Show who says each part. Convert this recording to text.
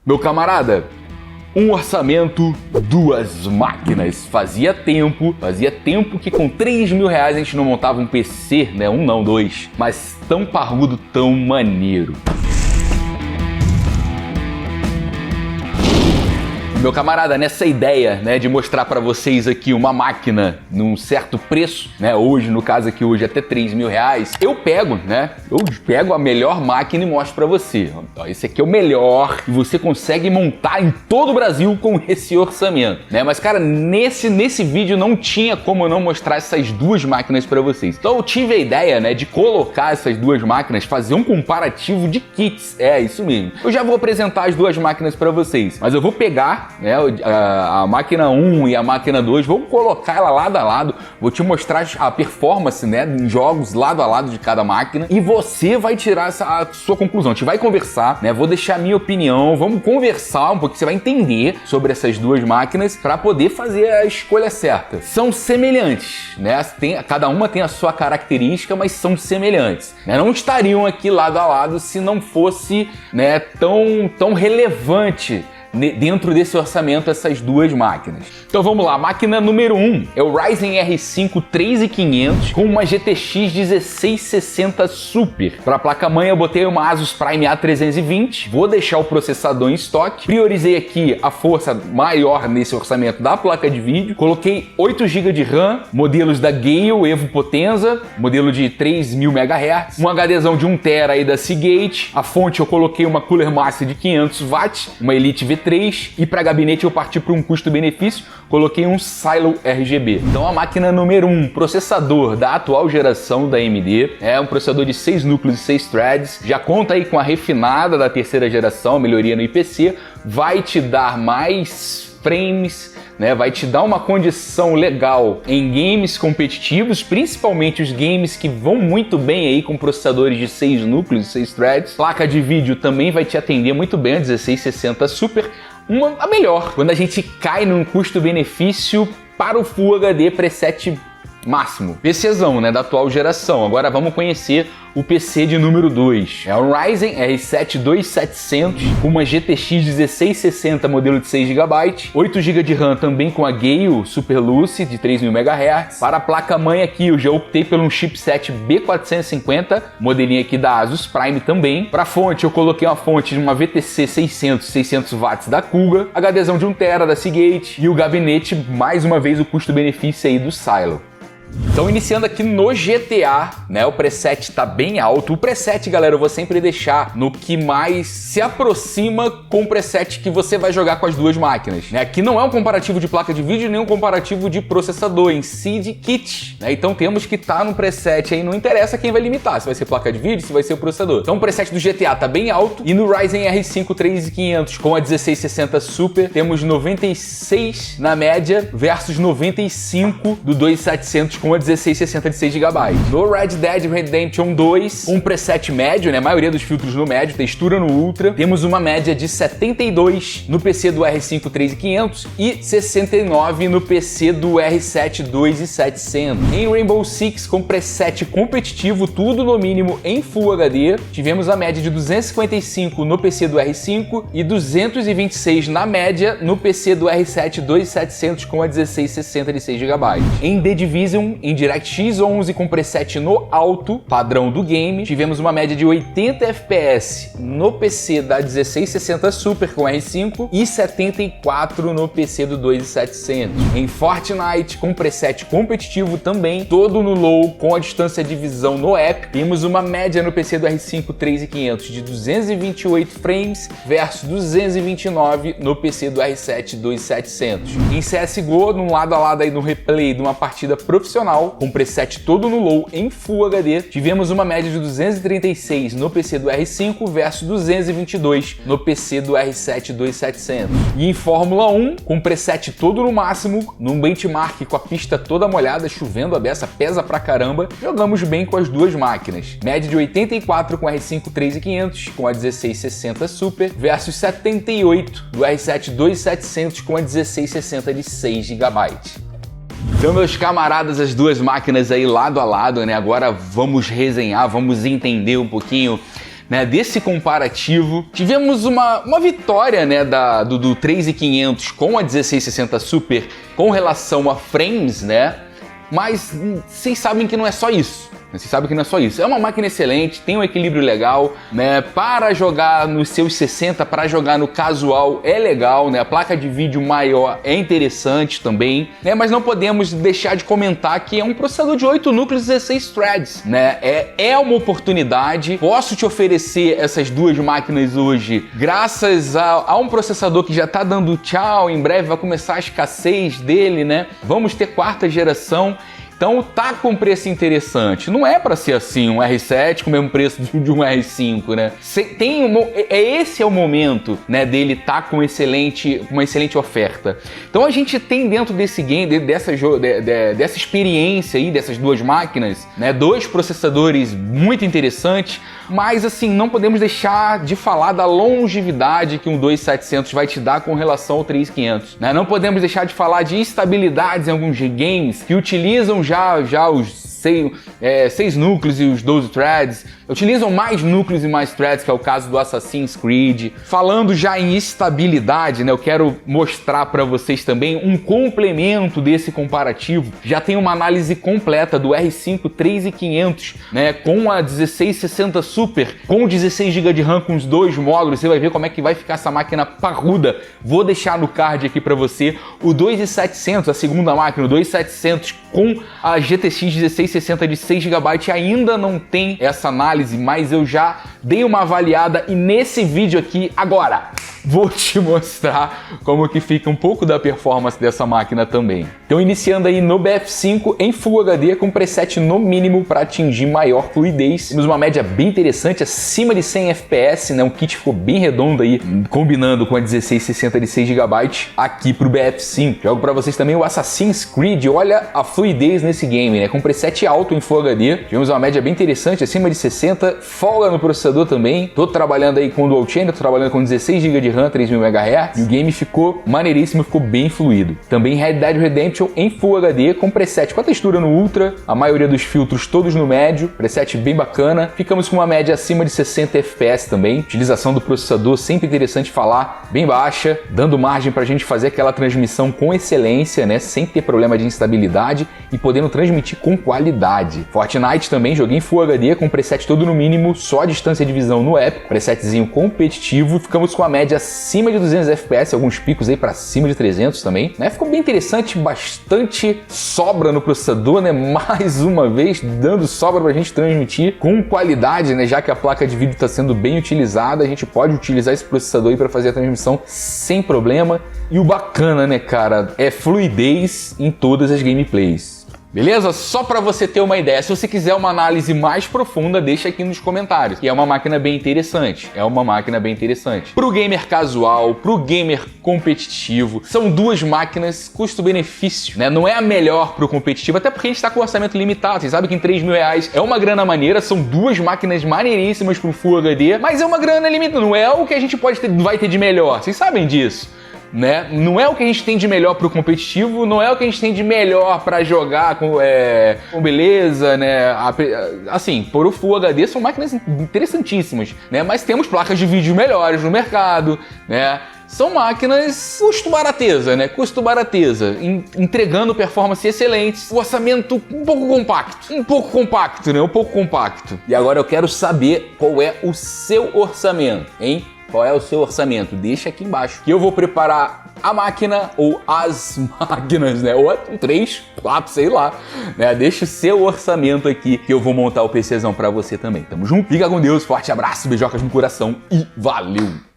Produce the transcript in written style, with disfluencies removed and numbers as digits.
Speaker 1: Meu camarada, um orçamento, duas máquinas. Fazia tempo que com 3 mil reais a gente não montava um PC, né? Um não, dois, mas tão parrudo, tão maneiro. Meu camarada, nessa ideia, né, de mostrar para vocês aqui uma máquina num certo preço, né, hoje, no caso aqui, hoje até 3 mil reais, eu pego a melhor máquina e mostro para você. Ó, esse aqui é o melhor e você consegue montar em todo o Brasil com esse orçamento, né? Mas, cara, nesse vídeo não tinha como eu não mostrar essas duas máquinas para vocês. Então eu tive a ideia, né, de colocar essas duas máquinas, fazer um comparativo de kits. É, isso mesmo. Eu já vou apresentar as duas máquinas para vocês, mas eu vou pegar, né, a máquina 1 e a máquina 2, vou colocar ela lado a lado, vou te mostrar a performance, né, em jogos lado a lado de cada máquina e você vai tirar a sua conclusão. A gente vai conversar, né, vou deixar a minha opinião, vamos conversar um pouco, você vai entender sobre essas duas máquinas para poder fazer a escolha certa. São semelhantes, né, cada uma tem a sua característica, mas são semelhantes, né? Não estariam aqui lado a lado se não fosse, né, tão relevante dentro desse orçamento essas duas máquinas. Então vamos lá, máquina número 1 é o Ryzen R5 3500 com uma GTX 1660 Super. Para a placa-mãe eu botei uma Asus Prime A320, vou deixar o processador em estoque, priorizei aqui a força maior nesse orçamento da placa de vídeo, coloquei 8 GB de RAM, modelos da Gale Evo Potenza, modelo de 3000 MHz, um HDzão de 1 TB aí da Seagate, a fonte eu coloquei uma Cooler Master de 500 watts, uma Elite V3, e para gabinete eu parti para um custo-benefício, coloquei um Silo RGB. Então a máquina número 1, processador da atual geração da AMD, é um processador de 6 núcleos e 6 threads, já conta aí com a refinada da terceira geração, melhoria no IPC, vai te dar mais frames, né, vai te dar uma condição legal em games competitivos, principalmente os games que vão muito bem aí com processadores de 6 núcleos e 6 threads. Placa de vídeo também vai te atender muito bem, a 1660 Super, a melhor. Quando a gente cai num custo-benefício para o Full HD preset máximo. PCzão, né, da atual geração. Agora vamos conhecer o PC de número 2. É o Ryzen R7 2700 com uma GTX 1660 modelo de 6 GB, 8 GB de RAM também com a Gale Super Lucid de 3000 MHz. Para a placa-mãe aqui eu já optei por um chipset B450, modelinho aqui da Asus Prime também. Para a fonte eu coloquei uma fonte de uma VTC 600 watts da Kuga, HDzão de 1 TB da Seagate e o gabinete, mais uma vez, o custo-benefício aí do Silo. Então, iniciando aqui no GTA, né, o preset tá bem alto. O preset, galera, eu vou sempre deixar no que mais se aproxima com o preset que você vai jogar com as duas máquinas, né? Aqui não é um comparativo de placa de vídeo, nem um comparativo de processador, em si de kit, né? Então temos que estar no preset aí, não interessa quem vai limitar, se vai ser placa de vídeo, se vai ser o processador. Então o preset do GTA tá bem alto e no Ryzen R5 3500 com a 1660 Super temos 96 na média versus 95 do 2700 com a 1660 de 6 GB. No Red Dead Redemption 2, um preset médio, né? A maioria dos filtros no médio, textura no Ultra. Temos uma média de 72 no PC do R5 3500 e 69 no PC do R7 2700. Em Rainbow Six, com preset competitivo, tudo no mínimo em Full HD, tivemos a média de 255 no PC do R5 e 226 na média no PC do R7 2700 com a 1660 de 6 GB. Em The Division, em DirectX 11 com preset no alto, padrão do game, tivemos uma média de 80 FPS no PC da 1660 Super com R5 e 74 no PC do 2700. Em Fortnite, com preset competitivo também, todo no low, com a distância de visão no app, temos uma média no PC do R5 3500 de 228 frames versus 229 no PC do R7 2700. Em CSGO, num lado a lado aí no replay de uma partida profissional, com preset todo no low em Full HD, tivemos uma média de 236 no PC do R5 versus 222 no PC do R7 2700. E em Fórmula 1, com preset todo no máximo, num benchmark com a pista toda molhada, chovendo a beça, pesa pra caramba, jogamos bem com as duas máquinas. Média de 84 com R5 3500 com a 1660 Super versus 78 do R7 2700 com a 1660 de 6 GB. Então, meus camaradas, as duas máquinas aí lado a lado, né? Agora vamos resenhar, vamos entender um pouquinho né, desse comparativo. Tivemos uma vitória, né, do 3500 com a 1660 Super com relação a frames, né? Mas vocês sabem que não é só isso. Vocês sabem que não é só isso. É uma máquina excelente, tem um equilíbrio legal, né? Para jogar nos seus 60, para jogar no casual é legal, né? A placa de vídeo maior é interessante também, né? Mas não podemos deixar de comentar que é um processador de 8 núcleos e 16 threads, né? É uma oportunidade. Posso te oferecer essas duas máquinas hoje graças a um processador que já tá dando tchau, em breve vai começar a escassez dele, né? Vamos ter 4ª geração. Então tá com preço interessante. Não é para ser assim, um R7 com o mesmo preço de um R5, né? Esse é o momento, né, dele tá com uma excelente oferta. Então a gente tem dentro desse game, dessa experiência aí, dessas duas máquinas, né, dois processadores muito interessantes, mas assim, não podemos deixar de falar da longevidade que um 2700 vai te dar com relação ao 3500, né? Não podemos deixar de falar de instabilidades em alguns games que utilizam já os 6 núcleos e os 12 threads, utilizam mais núcleos e mais threads, que é o caso do Assassin's Creed. Falando já em estabilidade, né, eu quero mostrar para vocês também um complemento desse comparativo. Já tem uma análise completa do R5 3500, né, com a 1660 Super, com 16 GB de RAM com os dois módulos. Você vai ver como é que vai ficar essa máquina parruda. Vou deixar no card aqui para você. O 2700, a segunda máquina, o 2700 com a GTX 1660 de 6 GB ainda não tem essa análise, mas eu já dei uma avaliada e nesse vídeo aqui agora vou te mostrar como que fica um pouco da performance dessa máquina também. Então iniciando aí no BF5 em Full HD com preset no mínimo para atingir maior fluidez. Temos uma média bem interessante, acima de 100 FPS, né? Um kit ficou bem redondo aí, combinando com a 1660 de 6 GB aqui pro BF5. Jogo para vocês também o Assassin's Creed, olha a fluidez nesse game, né? Com preset alto em Full HD, tivemos uma média bem interessante, acima de 60, folga no processador também. Tô trabalhando aí com Dual Channel, tô trabalhando com 16 GB de RAM, 3000 MHz, e o game ficou maneiríssimo, ficou bem fluido. Também Red Dead Redemption em Full HD, com preset com a textura no Ultra, a maioria dos filtros todos no médio, preset bem bacana. Ficamos com uma média acima de 60 FPS também. Utilização do processador, sempre interessante falar, bem baixa, dando margem pra gente fazer aquela transmissão com excelência, né, sem ter problema de instabilidade e podendo transmitir com qualidade. Fortnite também, joguei em Full HD, com preset todo no mínimo, só a distância de visão no épico, presetzinho competitivo. Ficamos com a média acima de 200 FPS, alguns picos aí para cima de 300 também, né? Ficou bem interessante, bastante sobra no processador, né? Mais uma vez, dando sobra pra gente transmitir com qualidade, né? Já que a placa de vídeo está sendo bem utilizada, a gente pode utilizar esse processador aí para fazer a transmissão sem problema. E o bacana, né, cara, é fluidez em todas as gameplays. Beleza? Só para você ter uma ideia, se você quiser uma análise mais profunda, deixa aqui nos comentários. E é uma máquina bem interessante, Pro gamer casual, pro gamer competitivo, são duas máquinas custo-benefício, né? Não é a melhor pro competitivo, até porque a gente tá com orçamento limitado. Vocês sabem que em 3 mil reais é uma grana maneira, são duas máquinas maneiríssimas pro Full HD, mas é uma grana limitada, não é o que a gente vai ter de melhor, vocês sabem disso. Né? Não é o que a gente tem de melhor pro competitivo, não é o que a gente tem de melhor para jogar com beleza, né? Assim, por o Full HD são máquinas interessantíssimas, né? Mas temos placas de vídeo melhores no mercado, né? São máquinas custo-barateza, né? Custo-barateza, entregando performance excelentes, o orçamento um pouco compacto, né? Um pouco compacto. E agora eu quero saber qual é o seu orçamento, hein? Qual é o seu orçamento? Deixa aqui embaixo que eu vou preparar a máquina ou as máquinas, né? Ou 3, 4, sei lá, né? Deixa o seu orçamento aqui que eu vou montar o PCzão pra você também. Tamo junto? Fica com Deus, forte abraço, beijocas no coração e valeu!